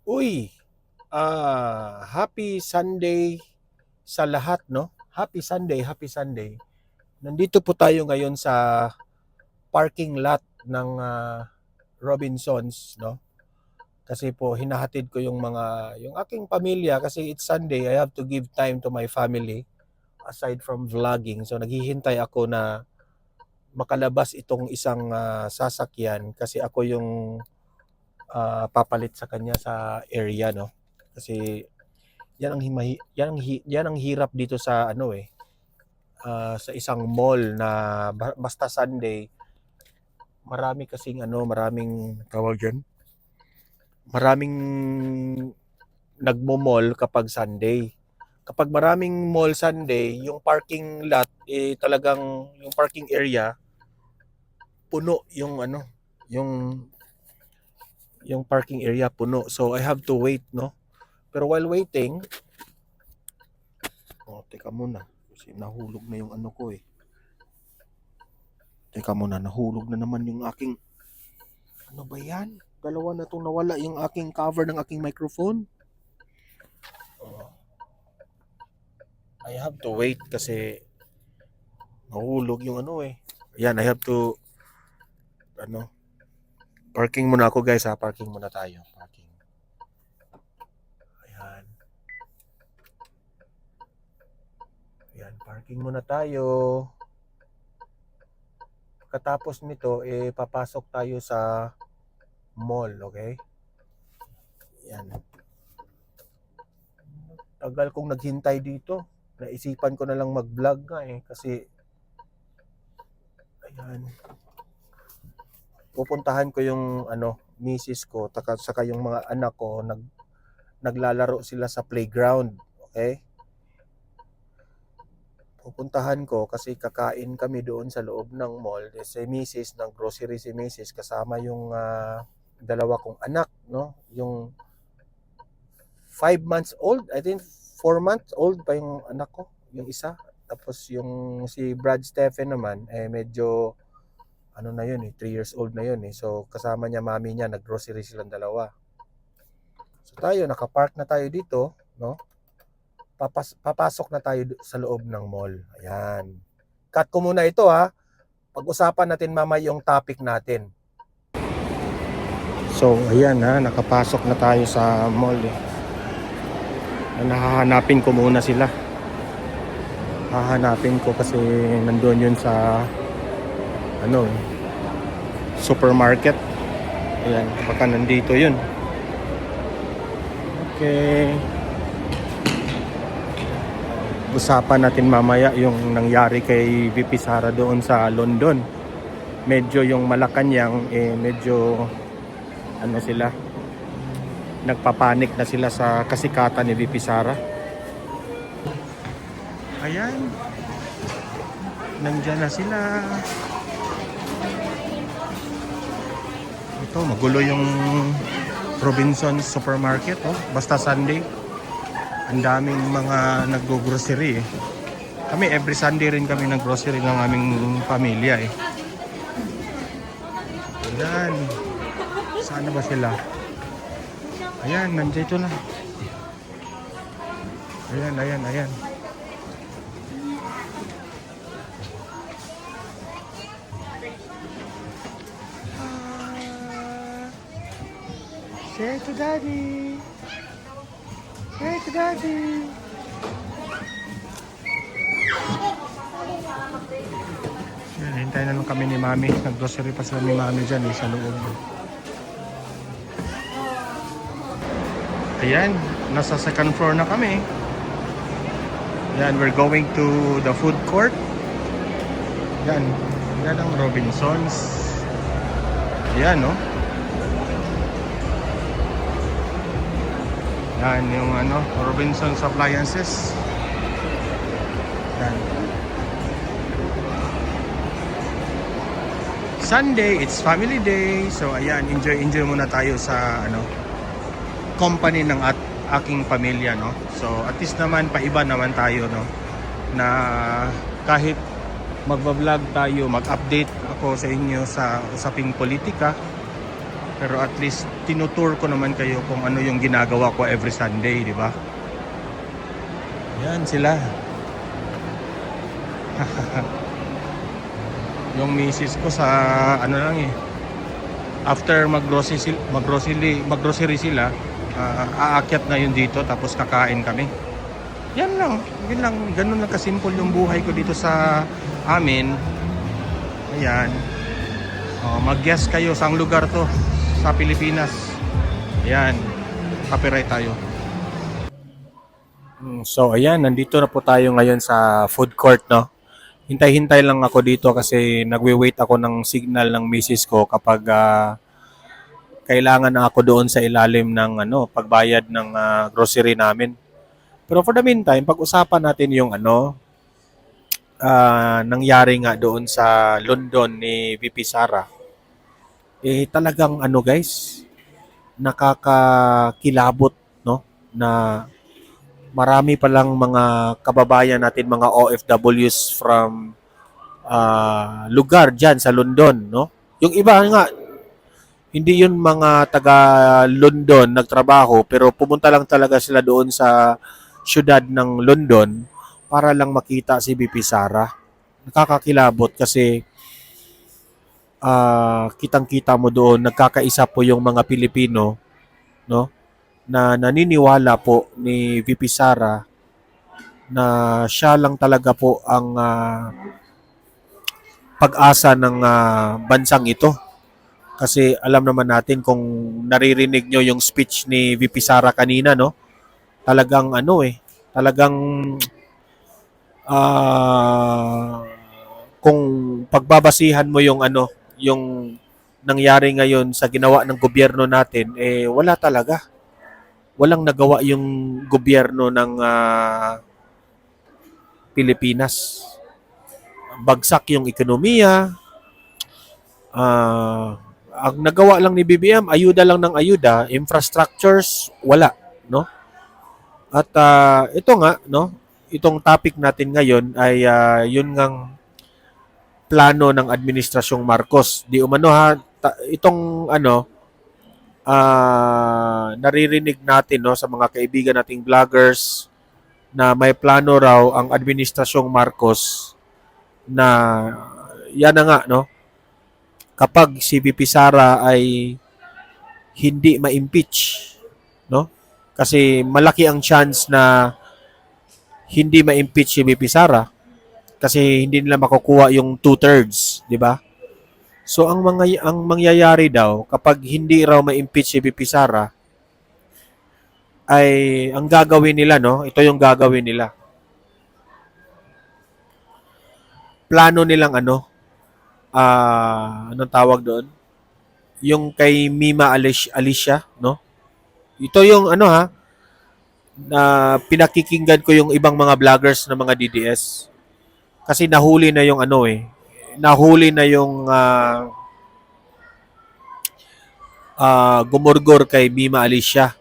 Uy, happy Sunday sa lahat, no? Happy Sunday, happy Sunday. Nandito po tayo ngayon sa parking lot ng Robinsons, no? Kasi po hinahatid ko yung aking pamilya kasi it's Sunday. I have to give time to my family aside from vlogging. So naghihintay ako na makalabas itong isang sasakyan kasi ako yung papalit sa kanya sa area, no? Kasi yan ang hirap dito sa sa isang mall na basta Sunday, marami kasing maraming tawag diyan, maraming nagmo-mall kapag Sunday. Kapag maraming mall Sunday, yung parking lot talagang yung parking area puno yung yung parking area puno. So I have to wait, no? Pero while waiting, teka muna. Kasi nahulog na yung ano ko eh. Teka muna, nahulog na naman yung aking, ano ba yan? Dalawa na itong nawala yung aking cover ng aking microphone. Oh, I have to wait kasi nahulog yung ano eh. Ayan, I have to, parking muna ako guys ha. Parking muna tayo. Parking. Ayan. Ayan, parking muna tayo. Pagkatapos nito, papasok tayo sa mall, okay? Yan. Tagal kong naghintay dito. Naisipan ko na lang mag-vlog nga eh. Kasi, ayan. Pupuntahan ko yung misis ko, saka yung mga anak ko, naglalaro sila sa playground, okay? Pupuntahan ko kasi kakain kami doon sa loob ng mall. Si misis, ng grocery si misis, kasama yung dalawa kong anak, no? Yung 5 months old, I think 4 months old pa yung anak ko, yung isa. Tapos yung si Brad Stephen naman, medyo ano na yun 3 years old na yun eh. So kasama niya mami niya, naggrocery silang dalawa. So tayo, nakapark na tayo dito, no? Papasok na tayo sa loob ng mall. Ayan. Cut ko muna ito ha. Pag-usapan natin mamaya yung topic natin. So ayan ha, nakapasok na tayo sa mall eh. Nahahanapin ko muna sila. Hahanapin ko kasi nandoon yun sa supermarket. Ayan, baka nandito yun. Okay. Usapan natin mamaya yung nangyari kay VP Sara doon sa London. Medyo yung Malacanang medyo sila, nagpapanik na sila sa kasikatan ni VP Sara. Ayan, nandiyan na sila. Ito, magulo yung Robinsons Supermarket, basta Sunday. Ang daming mga naggo-grocery eh. Kami every Sunday rin kami nag-grocery ng aming pamilya eh. Ayan. Saan ba sila? Ayan, nandito na. Ayan, ayan, ayan. Say to daddy. Say to daddy. Ayan, hintayin na lang kami ni mami. Nag-grocery pa sila ni mami dyan sa loob. Ayan, nasa second floor na kami. Ayan, we're going to the food court. Ayan, yan ang Robinsons. Ayan, no? Yan yung Robinsons Appliances. Yan. Sunday, it's family day. So ayan, enjoy muna tayo sa company ng aking pamilya, no. So at least naman paiba naman tayo, no, na kahit magba-vlog tayo, mag-update ako sa inyo sa usaping politika, Pero at least tinutour ko naman kayo kung ano yung ginagawa ko every Sunday, di ba? Yan sila. Yung misis ko sa ano lang eh. After maggrocery sila, aakyat na yun dito tapos kakain kami. Yan lang, yun lang, ganun lang kasimple yung buhay ko dito sa amin. Ayan. Mag-guess kayo saang lugar to sa Pilipinas. Ayan, copyright tayo. So ayan, nandito na po tayo ngayon sa food court, no? Hintay-hintay lang ako dito kasi nagwe-wait ako ng signal ng misis ko kapag kailangan na ako doon sa ilalim ng pagbayad ng grocery namin. Pero for the meantime, pag-usapan natin yung nangyari nga doon sa London ni VP Sara. Talagang guys, nakakakilabot, no? Na marami palang mga kababayan natin, mga OFWs from lugar dyan sa London, no? Yung iba nga, hindi yun mga taga London nagtrabaho, pero pumunta lang talaga sila doon sa syudad ng London para lang makita si VP Sara. Nakakakilabot kasi kitang-kita mo doon, nagkakaisa po yung mga Pilipino, no? Na naniniwala po ni VP Sara na siya lang talaga po ang pag-asa ng bansang ito. Kasi alam naman natin kung naririnig nyo yung speech ni VP Sara kanina, no? Talagang talagang kung pagbabasihan mo yung yung nangyari ngayon sa ginawa ng gobyerno natin, wala talaga. Walang nagawa yung gobyerno ng Pilipinas. Bagsak yung ekonomiya. Ang nagawa lang ni BBM, ayuda lang ng ayuda, infrastructures, wala, no? At ito nga, no? Itong topic natin ngayon ay yun ngang plano ng Administrasyong Marcos. Di umano ha, itong naririnig natin, no, sa mga kaibigan nating vloggers na may plano raw ang Administrasyong Marcos na yan na nga, no, kapag si VP Sara ay hindi ma-impeach, no? Kasi malaki ang chance na hindi ma-impeach si VP Sara kasi hindi nila makukuha yung 2/3, di ba? So ang mangyayari daw kapag hindi raw ma-impeach si VP Sara ay ang gagawin nila, no? Ito yung gagawin nila. Plano nilang anong tawag doon? Yung kay Mima Alicia, no? Ito yung na pinakikinggan ko yung ibang mga vloggers ng mga DDS. Kasi nahuli na yung nahuli na yung gumurgor kay Mima Alicia.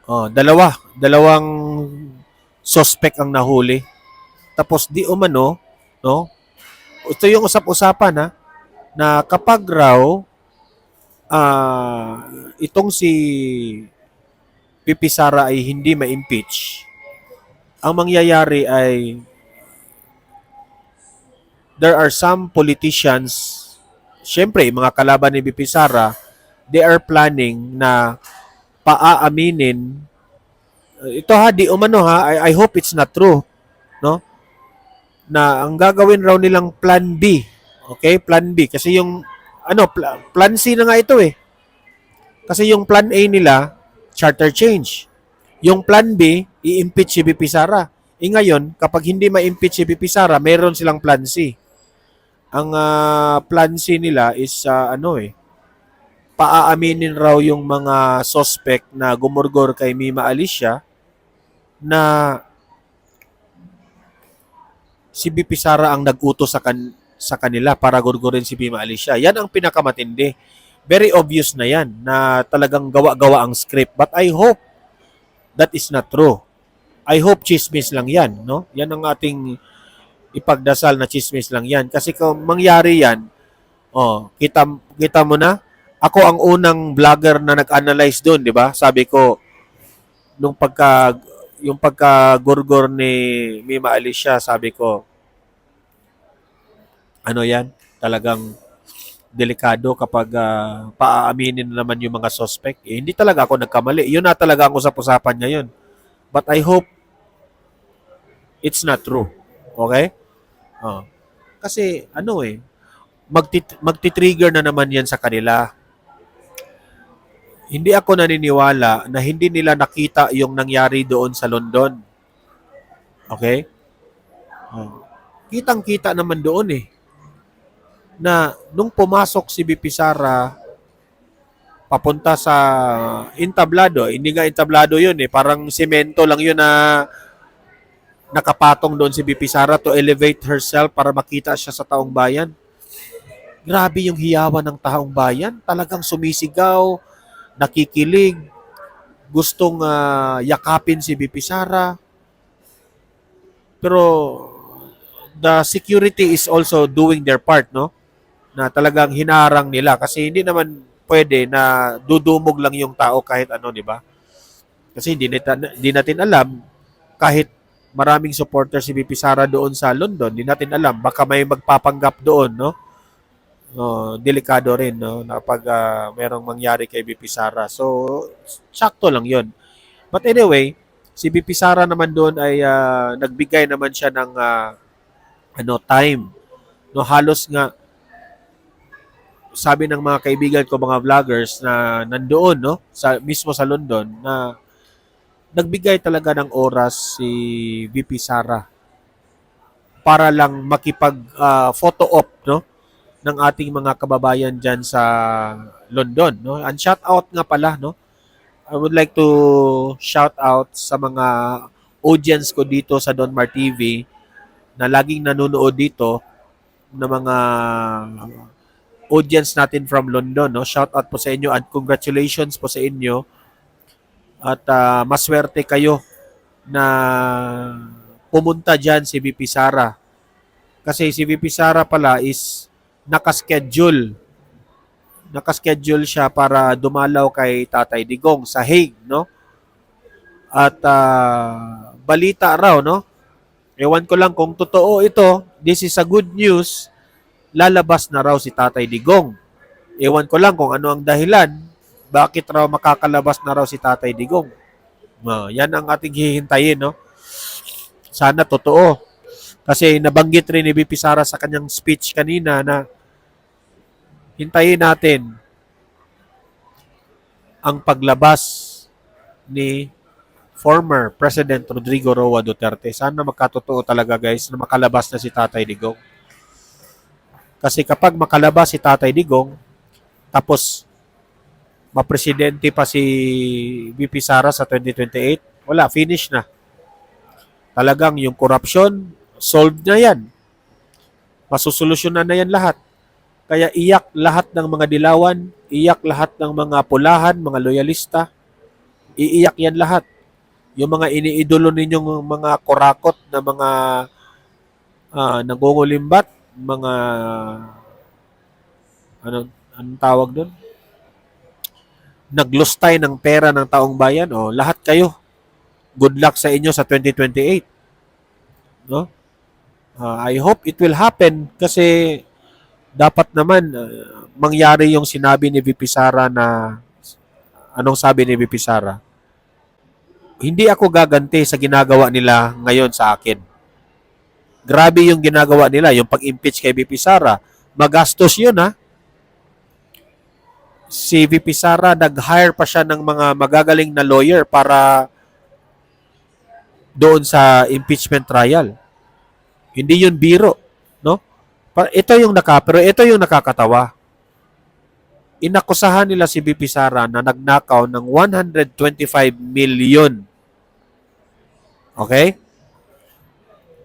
Dalawang suspect ang nahuli. Tapos di umano, no? Ito yung usap-usapan na kapag raw itong si VP Sara ay hindi ma-impeach, ang mangyayari ay there are some politicians, syempre mga kalaban ni VP Sara, they are planning na paaaminin ito di umano I hope it's not true, no? Na ang gagawin raw nilang plan B. Okay, plan B kasi yung plan C na nga ito Kasi yung plan A nila, charter change. Yung plan B, i-impeach si VP Sara. Ngayon, kapag hindi ma-impeach si VP Sara, meron silang plan C. Ang plan C nila is paaaminin raw yung mga suspect na gumurgor kay Mima Alicia na si VP Sara ang nag-utos sa kanila para gurgurin si Mima Alicia. Yan ang pinakamatindi. Very obvious na yan na talagang gawa-gawa ang script. But I hope that is not true. I hope chismis lang yan, no? Yan ang ating ipagdasal na chismis lang yan. Kasi kung mangyari yan, kita mo na, Ako ang unang vlogger na nag-analyze doon, di ba? Sabi ko, nung yung pagka-gurgor ni Mima Alicia, sabi ko, ano yan? Talagang delikado kapag paaaminin na naman yung mga suspect. Eh, hindi talaga ako nagkamali. Yun na talaga ang usap-usapan ngayon. But I hope it's not true. Okay? Oh. Kasi ano magti-trigger na naman yan sa kanila. Hindi ako naniniwala na hindi nila nakita yung nangyari doon sa London. Okay? Oh. Kitang-kita naman doon na nung pumasok si BP Sara papunta sa entablado, hindi nga entablado yun parang semento lang yun na nakapatong doon si BP Sara to elevate herself para makita siya sa taong bayan. Grabe yung hiyawan ng taong bayan. Talagang sumisigaw, nakikilig, gustong yakapin si BP Sara. Pero the security is also doing their part, no? Na talagang hinarang nila kasi hindi naman pwede na dudumog lang yung tao kahit ano, di ba? Kasi hindi natin alam kahit maraming supporter si BP Sara doon sa London, hindi natin alam baka may magpapanggap doon, no? Delikado rin, no, na pag merong mangyari kay BP Sara. So, sakto lang 'yon. But anyway, si BP Sara naman doon ay nagbigay naman siya ng time. No, halos nga sabi ng mga kaibigan ko, mga vloggers na nandoon, no, mismo sa London, na nagbigay talaga ng oras si VP Sara para lang makipag photo op, no, ng ating mga kababayan diyan sa London, no. And shout out nga pala, no. I would like to shout out sa mga audience ko dito sa Donmar TV na laging nanonood dito, na mga audience natin from London, no. Shout out po sa inyo and congratulations po sa inyo. At maswerte kayo na pumunta dyan si VP Sara. Kasi si VP Sara pala is nakaschedule siya para dumalaw kay Tatay Digong sa Hague, no? At balita raw, no? Ewan ko lang kung totoo ito. This is a good news. Lalabas na raw si Tatay Digong. Ewan ko lang kung ano ang dahilan. Bakit raw makakalabas na raw si Tatay Digong? Yan ang ating hihintayin, no? Sana totoo. Kasi nabanggit rin ni VP Sara sa kanyang speech kanina na hintayin natin ang paglabas ni former President Rodrigo Roa Duterte. Sana magkatotoo talaga, guys, na makalabas na si Tatay Digong. Kasi kapag makalabas si Tatay Digong, tapos mapresidente pa si VP Sara sa 2028, wala, finish na. Talagang yung corruption, solved na yan. Masusolusyonan na yan lahat. Kaya iyak lahat ng mga dilawan, iyak lahat ng mga pulahan, mga loyalista, iiyak yan lahat. Yung mga iniidolo ninyong mga korakot na mga nangungulimbat, mga anong tawag doon? Naglustay ng pera ng taong bayan, lahat kayo. Good luck sa inyo sa 2028. No? I hope it will happen kasi dapat naman mangyari yung sinabi ni VP Sara na anong sabi ni VP Sara? Hindi ako gaganti sa ginagawa nila ngayon sa akin. Grabe yung ginagawa nila, yung pag-impeach kay VP Sara. Magastos yun, ha? Si VP Sara, nag-hire pa siya ng mga magagaling na lawyer para doon sa impeachment trial. Hindi yun biro, no? Pero ito yung nakakatawa. Inakusahan nila si VP Sara na nagnakaw ng 125 million. Okay?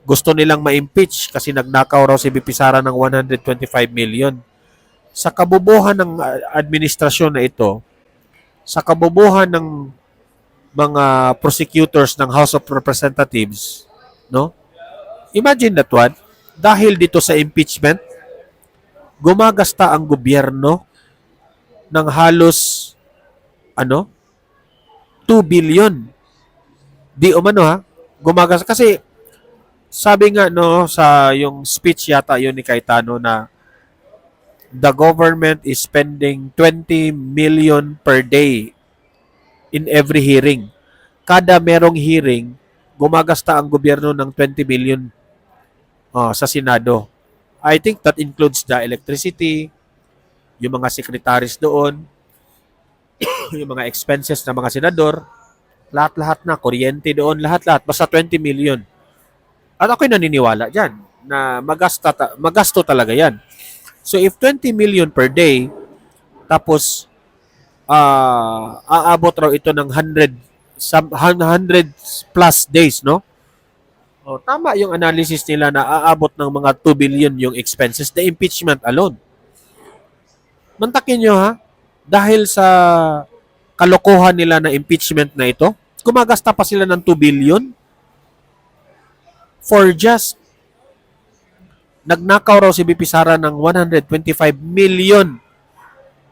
Gusto nilang ma-impeach kasi nagnakaw raw si VP Sara ng 125 million. Sa kabubuhan ng administrasyon na ito, sa kabubuhan ng mga prosecutors ng House of Representatives, no? Imagine that one, dahil dito sa impeachment, gumagasta ang gobyerno ng halos ano 2 billion. Di umano ha, gumagas kasi sabi nga no sa yung speech yata yun ni Cayetano na the government is spending 20 million per day in every hearing. Kada merong hearing, gumagasta ang gobyerno ng 20 million sa Senado. I think that includes the electricity, yung mga secretaries doon, yung mga expenses ng mga senador, lahat-lahat na, kuryente doon, lahat-lahat, basta 20 million. At ako'y naniniwala dyan na magasto talaga yan. So if 20 million per day, tapos aabot raw ito ng 100 plus days, no? O, tama yung analysis nila na aabot ng mga 2 billion yung expenses, the impeachment alone. Mantakin nyo ha, dahil sa kalokohan nila na impeachment na ito, gumagasta pa sila ng 2 billion for just nagnakaw raw si BP Sara ng 125 million.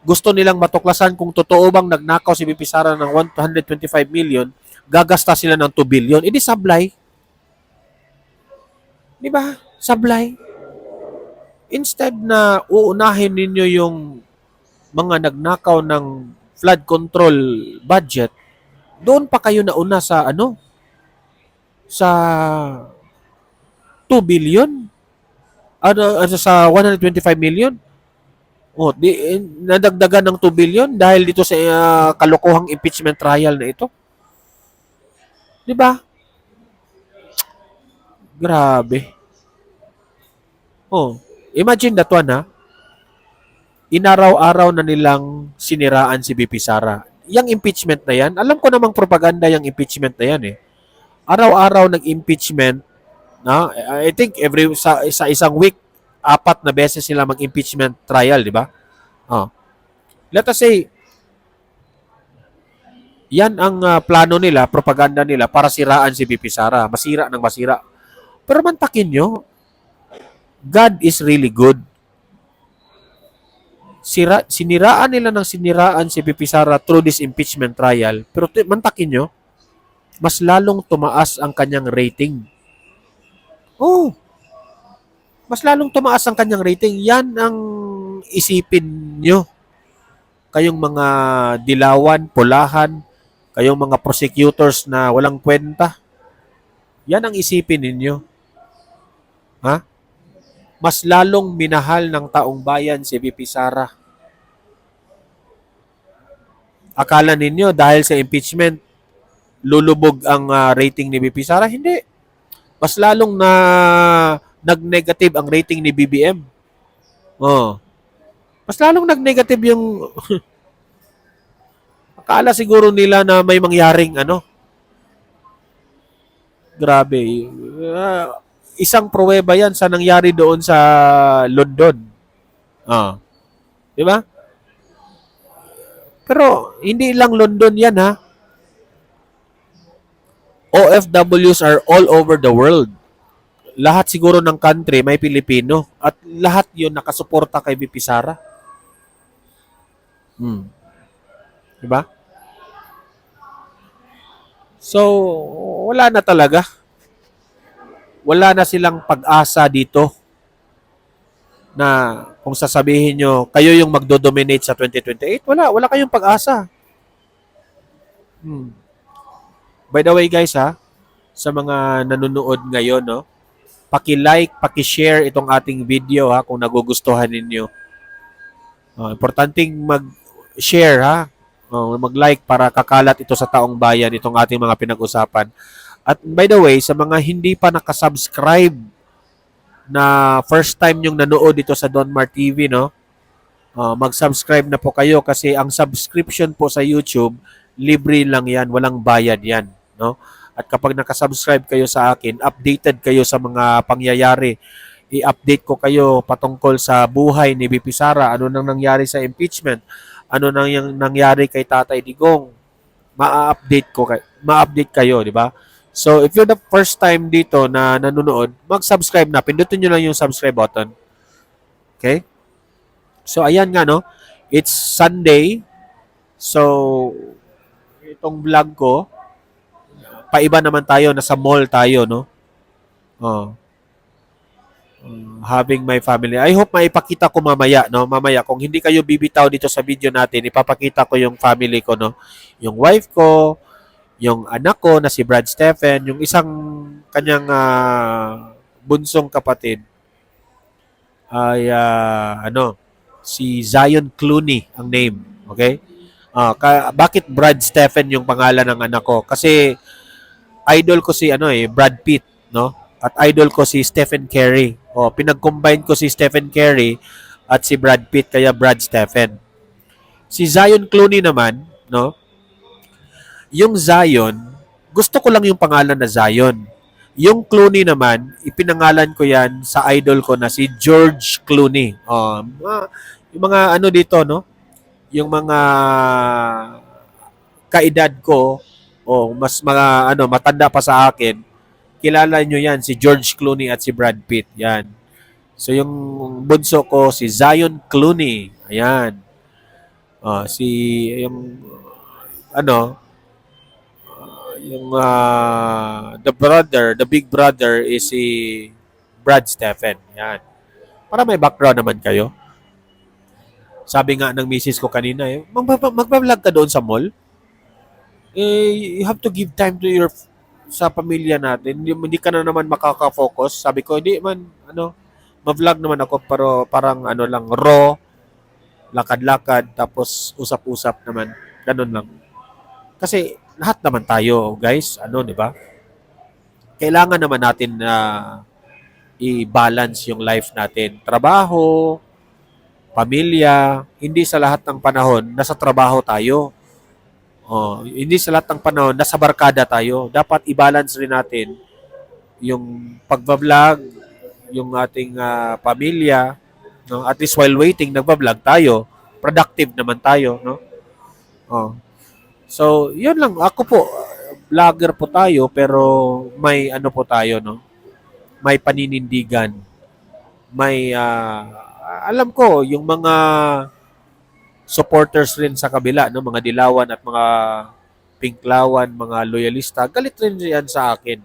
Gusto nilang matuklasan kung totoo bang nagnakaw si BP Sara ng 125 million, gagasta sila ng 2 billion. Hindi sablay. Di ba? Sablay. Instead na uunahin ninyo yung mga nagnakaw ng flood control budget, doon pa kayo nauna sa sa 2 billion sa 125 million. Nadagdagan ng 2 billion dahil dito sa kalokohang impeachment trial na ito. 'Di ba? Grabe. Imagine that one ha. Inaraw-araw na nilang siniraan si BP Sara. Yang impeachment na yan, alam ko namang propaganda yung impeachment na yan eh. Araw-araw nag-impeachment, no? I think sa isang week, 4 na beses sila mag-impeachment trial, di ba? Let us say, yan ang plano nila, propaganda nila para siraan si BP Sara. Masira ng masira. Pero mantakin nyo, God is really good. Siniraan nila ng siniraan si BP Sara through this impeachment trial. Pero mantakin nyo, mas lalong tumaas ang kanyang rating. Mas lalong tumaas ang kanyang rating. Yan ang isipin nyo. Kayong mga dilawan, pulahan, kayong mga prosecutors na walang kwenta. Yan ang isipin ninyo. Ha? Mas lalong minahal ng taong bayan si BP Sara. Akala ninyo dahil sa impeachment, lulubog ang rating ni BP Sara? Hindi. Mas lalong nag-negative ang rating ni BBM. Mas lalong nag-negative yung akala siguro nila na may mangyaring grabe. Isang pruweba yan sa nangyari doon sa London. Di ba? Pero hindi lang London yan ha. OFWs are all over the world. Lahat siguro ng country may Pilipino at lahat yun nakasuporta kay BP Sara. Di ba? So, wala na talaga. Wala na silang pag-asa dito na kung sasabihin nyo, kayo yung magdo-dominate sa 2028, wala kayong pag-asa. By the way guys ha, sa mga nanonood ngayon, no, paki-like, paki-share itong ating video ha kung nagugustuhan ninyo. Importanteng mag-share ha, mag-like para kakalat ito sa taong bayan itong ating mga pinag-usapan. At by the way, sa mga hindi pa nakasubscribe na first time yung nanood dito sa Donmar TV, no? Mag-subscribe na po kayo kasi ang subscription po sa YouTube, libre lang yan, walang bayad yan, no? At kapag nakasubscribe kayo sa akin, updated kayo sa mga pangyayari. I-update ko kayo patungkol sa buhay ni BP Sara, ano nang nangyari sa impeachment, ano nang nangyari kay Tatay Digong. Ma-update kayo, di ba? So, if you're the first time dito na nanonood, mag-subscribe na. Pindutin nyo lang yung subscribe button. Okay? So, ayan nga, no? It's Sunday. So, itong vlog ko, paiba naman tayo, nasa mall tayo, no? Oh, having my family. I hope maipakita ko mamaya, no? Mamaya, kung hindi kayo bibitaw dito sa video natin, ipapakita ko yung family ko, no? Yung wife ko, yung anak ko na si Brad Stephen, yung isang kanyang bunsong kapatid ay si Zion Clooney ang name. Okay? Bakit Brad Stephen yung pangalan ng anak ko? Kasi idol ko si Brad Pitt, no? At idol ko si Stephen Curry. Pinag-combine ko si Stephen Curry at si Brad Pitt kaya Brad Stephen. Si Zion Clooney naman, no? Yung Zion, gusto ko lang yung pangalan na Zion. Yung Clooney naman, ipinangalan ko yan sa idol ko na si George Clooney. Yung mga dito, no? Yung mga kaedad ko, mas mga matanda pa sa akin, kilala nyo yan, si George Clooney at si Brad Pitt. Yan. So yung bunso ko, si Zion Clooney. Ayan. Si, yung, the big brother is si Brad Stephen. Yan. Para may background naman kayo. Sabi nga ng misis ko kanina, magpa-vlog ka doon sa mall? You have to give time to sa pamilya natin. Hindi ka na naman makaka-focus. Sabi ko, hindi man, ma-vlog naman ako, pero parang lang, raw, lakad-lakad, tapos usap-usap naman. Ganun lang. Kasi, lahat naman tayo, guys, di ba? Kailangan naman natin na i-balance yung life natin. Trabaho, pamilya, hindi sa lahat ng panahon nasa trabaho tayo. Hindi sa lahat ng panahon nasa barkada tayo. Dapat i-balance rin natin yung pagbablog, yung ating pamilya, no? At least while waiting, nagbablog tayo. Productive naman tayo, no? So, yun lang. Ako po, vlogger po tayo, pero may po tayo, no? May paninindigan. May, alam ko, yung mga supporters rin sa kabila, no? Mga dilawan at mga pinklawan, mga loyalista, galit rin yan sa akin.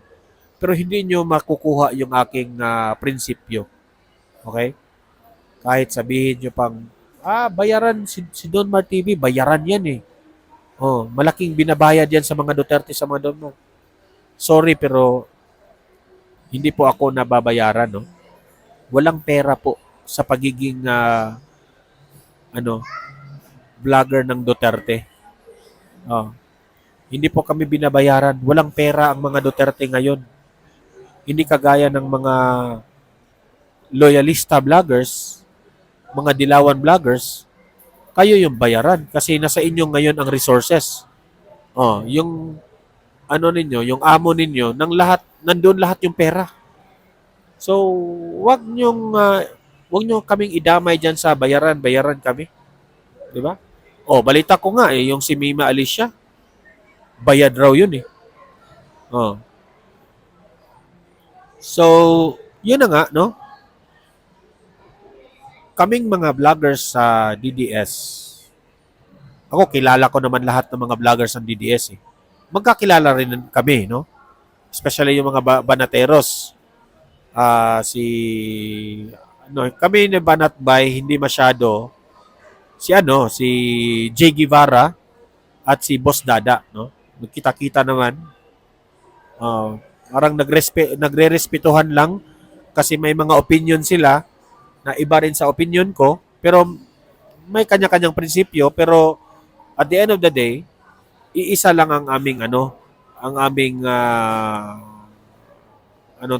Pero hindi nyo makukuha yung aking prinsipyo. Okay? Kahit sabihin nyo pang, bayaran si Don Mar TV, bayaran yan eh. Malaking binabayad yan sa mga Duterte, sa mga Don Mar. Sorry, pero hindi po ako nababayaran, no? Walang pera po sa pagiging vlogger ng Duterte. Hindi po kami binabayaran. Walang pera ang mga Duterte ngayon. Hindi kagaya ng mga loyalista vloggers, mga dilawan vloggers, kayo yung bayaran kasi nasa inyo ngayon ang resources. Yung ninyo, yung amo ninyo, nandoon lahat yung pera. So, wag nyo kaming idamay diyan sa bayaran kami. 'Di ba? Balita ko nga yung si Mima Alicia, bayad raw yun eh. So, yun na nga, no? Kaming mga vloggers sa DDS, ako kilala ko naman lahat ng mga vloggers ng DDS eh. Magkakilala rin kami, no? Especially yung mga banateros. Kami ni Banatbay, hindi masyado. Si Jay Guevara at si Boss Dada, no? Nagkita-kita naman. Parang nagre-respetuhan lang kasi may mga opinion sila na iba rin sa opinion ko, pero may kanya-kanyang prinsipyo, pero at the end of the day, iisa lang ang aming anong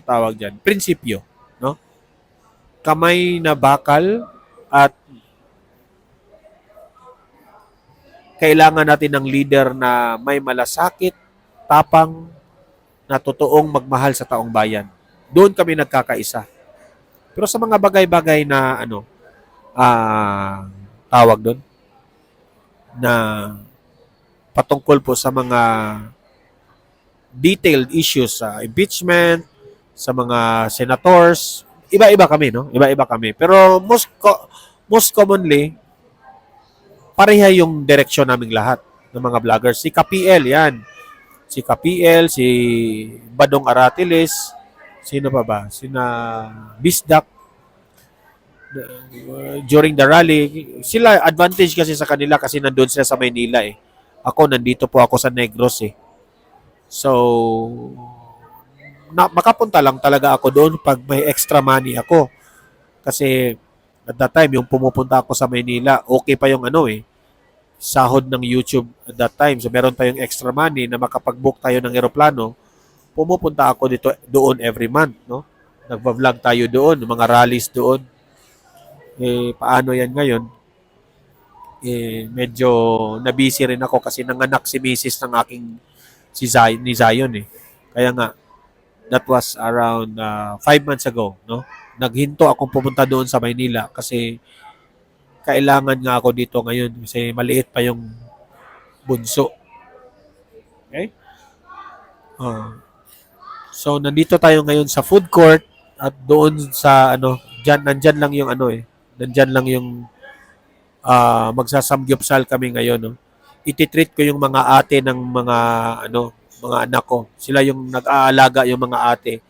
tawag diyan, prinsipyo, no? Kamay na bakal at kailangan natin ng leader na may malasakit, tapang, na totoong magmahal sa taong bayan. Doon kami nagkakaisa. Pero sa mga bagay-bagay na tawag doon, na patungkol po sa mga detailed issues sa impeachment, sa mga senators, iba-iba kami, no? Iba-iba kami. Pero most commonly, pareha yung direksyon naming lahat ng mga vloggers. Si KPL, yan. Si KPL, si Badong Aratiles, sino pa ba? Sina Bisdak, during the rally. Sila, advantage kasi sa kanila kasi nandun sila sa Maynila eh. Ako, nandito po ako sa Negros eh. So, makapunta lang talaga ako doon pag may extra money ako. Kasi at that time, yung pumupunta ako sa Maynila, okay pa yung ano eh, sahod ng YouTube at that time. So meron tayong extra money na makapag-book tayo ng eroplano. Pumupunta ako dito doon every month, no? Nagva-vlog tayo doon, mga rallies doon. Eh paano yan ngayon? Eh medyo nabisi rin ako kasi nanganak si Mrs. ng aking ni Zion eh. Kaya nga that was around 5 months ago, no? Naghinto akong pumunta doon sa Maynila kasi kailangan nga ako dito ngayon kasi maliit pa yung bunso. Okay? So nandito tayo ngayon sa food court at doon sa ano, nandyan lang yung ano eh. Nandyan lang yung magsasamgyupsal kami ngayon, no. Ititreat ko yung mga ate ng mga ano, mga anak ko. Sila yung nag-aalaga yung mga ate.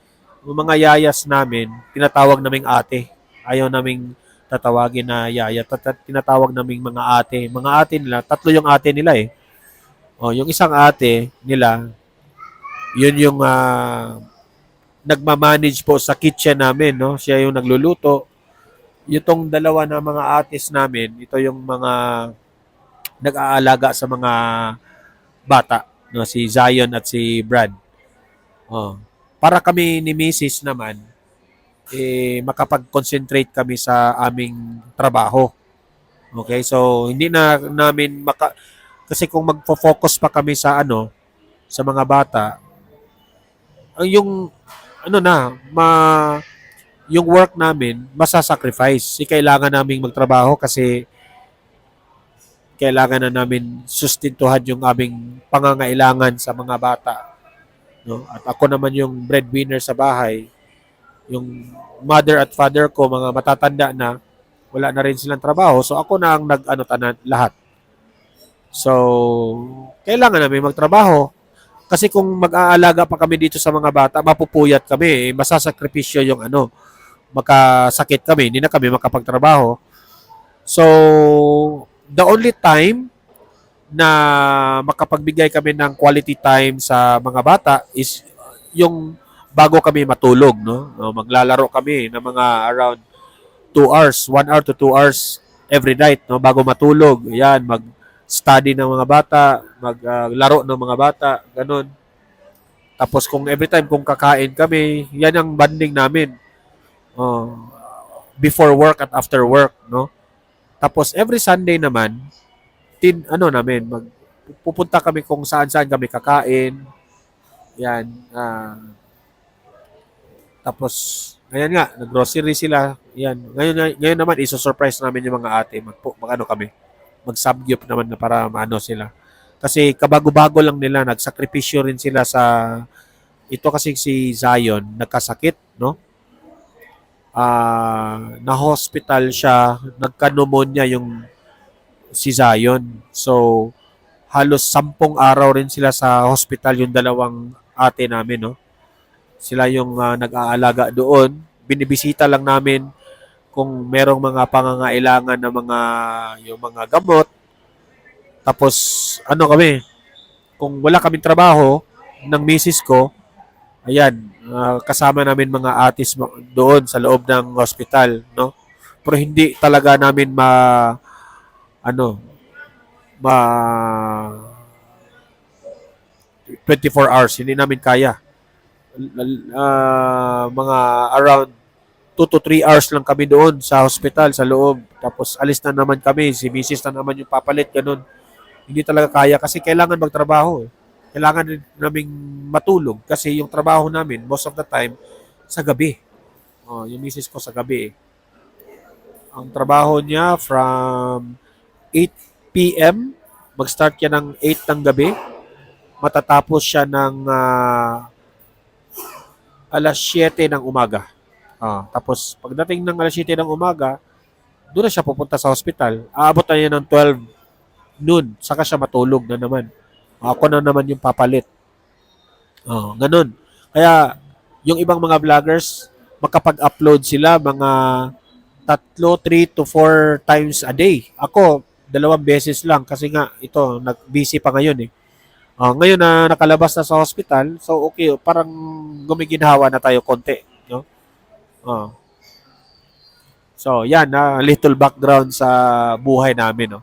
Yung mga yayas namin, tinatawag naming ate. Ayaw naming tatawagin na yaya. Tinatawag naming mga ate. Mga ate nila, 3 yung ate nila eh. O, yung isang ate nila, yun yung nagmamanage po sa kitchen namin, no? Siya yung nagluluto. Itong dalawa na mga ates namin, ito yung mga nag-aalaga sa mga bata, no? Si Zion at si Brad. Oh. Para kami ni Mrs. naman, eh, makapag-concentrate kami sa aming trabaho. Okay? So, hindi na namin kasi kung magfo-focus pa kami sa ano, sa mga bata, yung ano na, yung work namin, masasacrifice. Kailangan naming magtrabaho kasi kailangan na namin sustintuhan yung aming pangangailangan sa mga bata. No? At ako naman yung breadwinner sa bahay. Yung mother at father ko, mga matatanda na, wala na rin silang trabaho. So ako na ang lahat. So, kailangan namin magtrabaho. Kasi kung mag-aalaga pa kami dito sa mga bata, mapupuyat kami. Masasakripisyo yung ano, makasakit kami. Hindi na kami makapagtrabaho. So, the only time na makapagbigay kami ng quality time sa mga bata is yung bago kami matulog, no? Maglalaro kami ng mga around 2 hours, 1 hour to 2 hours every night, no? Bago matulog. Yan, mag-study ng mga bata, maglaro ng mga bata, ganun. Tapos kung every time kung kakain kami, yan ang bonding namin. Before work at after work, no? Tapos every Sunday naman, pupunta kami kung saan-saan kami kakain. Yan. Tapos, ngayon nga, nag-grocery sila. Yan. Ngayon naman, iso-surprise namin yung mga ate. Mag-subgyup naman na para maano sila. Kasi kabago-bago lang nila, nagsakripisyo rin sila sa, ito kasi si Zion, nagkasakit, no? Na-hospital siya, nagka-pneumonia yung si Zion. So, halos 10 araw rin sila sa hospital yung dalawang ate namin, no? Sila yung nag-aalaga doon. Binibisita lang namin kung merong mga pangangailangan ng yung mga gamot. Tapos, kung wala kaming trabaho ng misis ko, ayan, kasama namin mga atis doon sa loob ng hospital, no? Pero hindi talaga namin 24 hours, hindi namin kaya. Mga around 2 to 3 hours lang kami doon sa hospital, sa loob. Tapos alis na naman kami, si misis na naman yung papalit, ganun. Hindi talaga kaya kasi kailangan magtrabaho. Kailangan din naming matulog kasi yung trabaho namin, most of the time, sa gabi. Yung misis ko sa gabi. Ang trabaho niya from 8 p.m., mag-start siya ng 8 ng gabi, matatapos siya ng alas 7 ng umaga. Tapos, pagdating ng alas 7 ng umaga, doon na siya pupunta sa hospital. Aabot na niya ng noon, saka siya matulog na naman. Ako na naman yung papalit. Ganun. Kaya, yung ibang mga vloggers, makapag-upload sila mga 3 to 4 times a day. Ako, 2 beses lang kasi nga ito, nag-busy pa ngayon eh. Ngayon na nakalabas na sa hospital, so okay, parang gumiginhawa na tayo konti, no? Oh. So, yan na little background sa buhay namin, no.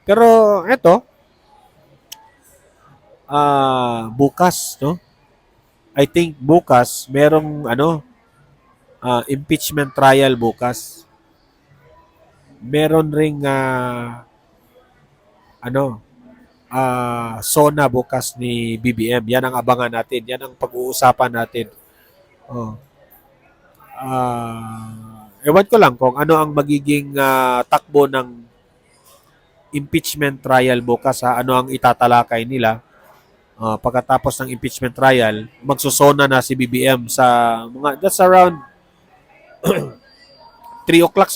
Pero eto, bukas, no? I think bukas merong impeachment trial bukas. Meron ring SONA bukas ni BBM. Yan ang abangan natin. Yan ang pag-uusapan natin. Oh. Ewan ko lang kung ano ang magiging takbo ng impeachment trial bukas, ha? Ano ang itatalakay nila. Pagkatapos ng impeachment trial, magsusona na si BBM sa that's around 3 o'clock.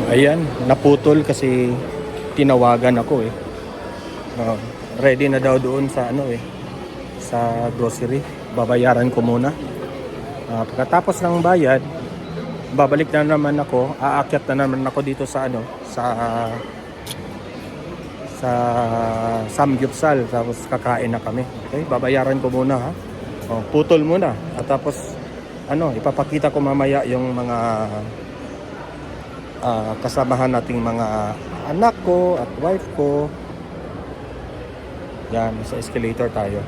Ayan, naputol kasi tinawagan ako eh. Ready na daw doon sa sa grocery. Babayaran ko muna. Pagkatapos ng bayad, babalik na naman ako, aakyat na naman ako dito sa sa Samgyupsal, tapos kakain na kami. Okay, babayaran ko muna ha. Putol muna. At tapos ipapakita ko mamaya yung mga kasamahan nating mga anak ko at wife ko. Yan, sa escalator tayo.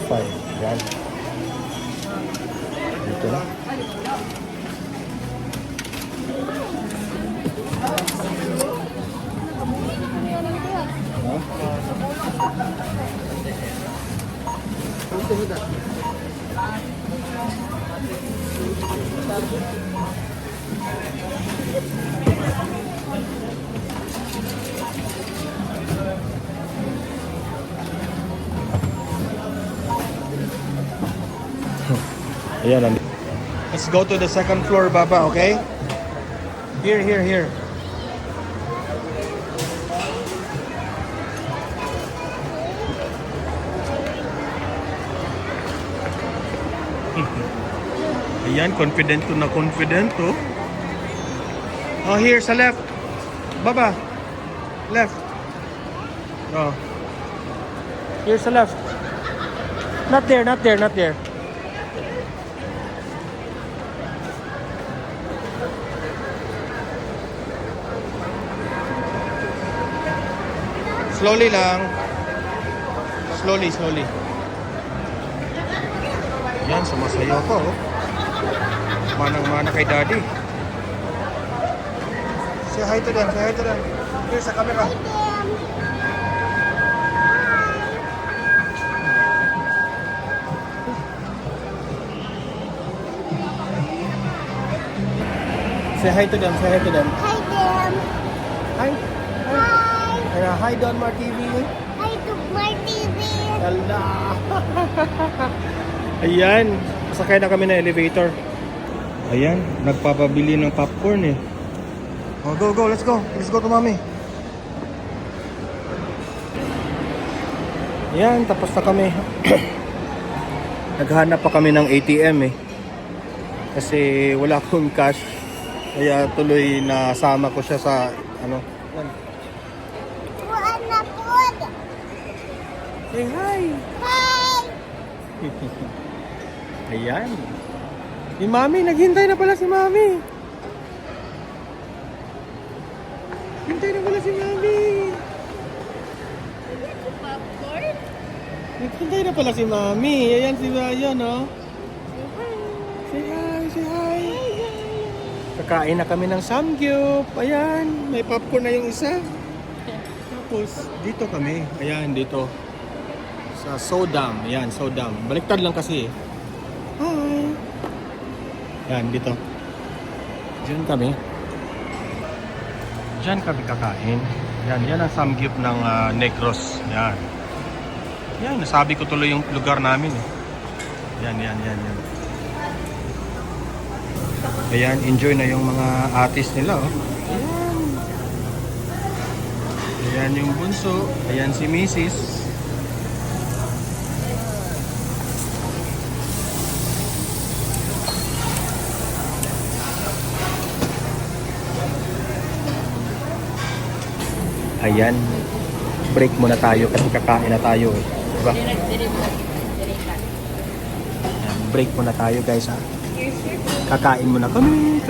Fine. Yan. Dito na. Ayan. Let's go to the second floor, Baba, okay? Here. Ayan, confident to. Here sa left. Baba. Left. Here sa left. Not there. Slowly lang. Slowly. Yan, sumasayaw ko. Manang-mana kay Daddy. Say hi to them. Here sa camera. Say hi to them. Hi, Dem. Hi. Hi, Don Mar TV. Hi, Mar TV. Allah. Ayan, sakay na kami ng elevator. Ayan, nagpapabili ng popcorn eh. Go, let's go. Let's go to Mommy. Ayan, tapos na kami. Naghanap pa kami ng ATM eh. Kasi wala akong cash. Kaya tuloy nasama ko siya sa Tuan na pod. Say hi. Hi. Ayan. Si Mami, naghintay na pala si Mami. Hintay na pala si Mami. Popcorn? Naghintay na pala si Mami. Ayan si Ryan, no? Say hi. Kakain na kami ng samgyup. Ayan, may popcorn na yung isa. Tapos, dito kami. Ayan, dito. Sa Sodam. Ayan, Sodam. Baliktad lang kasi eh. Hi. Ayan, dito. Diyan kami kakain. Yan ang samgyup ng Negros. Yan, nasabi ko tuloy yung lugar namin eh. Yan. Ayan, enjoy na yung mga artist nila, oh. Ayan yung bunso. Ayan si Mrs. Ayan. Break muna tayo kasi kakain na tayo, eh. Diba? Ayan, break muna tayo, guys, ha. Kakain muna kami.